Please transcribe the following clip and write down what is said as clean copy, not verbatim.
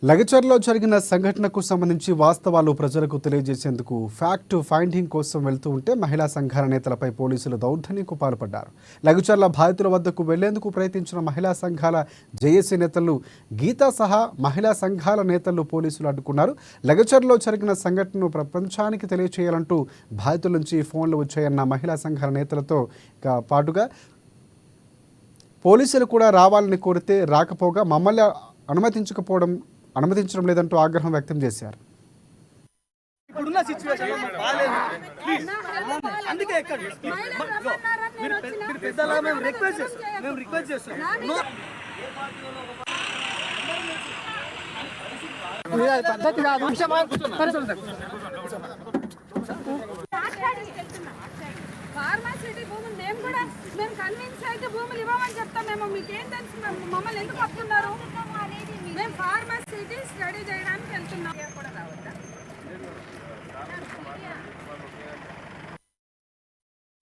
లగచర్లో జరిగిన సంఘటనకు సంబంధించి వాస్తవాలు ప్రజలకు తెలియజేసేందుకు ఫ్యాక్ట్ ఫైండింగ్ కోసం వెళ్తూ ఉంటే మహిళా సంఘాల నేతలపై పోలీసులు దౌర్జన్యంకు పాల్పడ్డారు. లగచర్ల బాధితుల వద్దకు వెళ్లేందుకు ప్రయత్నించిన మహిళా సంఘాల జేఏసీ నేతలు గీతా సహా మహిళా సంఘాల నేతలు పోలీసులు అడ్డుకున్నారు. లగచర్లో జరిగిన సంఘటనను ప్రపంచానికి తెలియచేయాలంటూ బాధితుల నుంచి ఫోన్లు వచ్చాయన్న మహిళా సంఘాల నేతలతో పాటుగా పోలీసులు కూడా రావాలని కోరితే రాకపోగా మమ్మల్ని అనుమతించడం లేదంటూ ఆగ్రహం వ్యక్తం చేశారు. ఇప్పుడున్న సిచ్యువేషన్ బాలేదు. ప్లీజ్ అందుకే మీరు పెద్దలా మేము రిక్వెస్ట్ చేస్తున్నాం. పద్ధతి కాదు. ఫార్మాసిటీ భూములు మేము కన్విన్స్ అయితే భూములు ఇవ్వమని చెప్తాం. మేము మీకేం తెలుసు, మమ్మల్ని ఎందుకు పట్టుకున్నారు?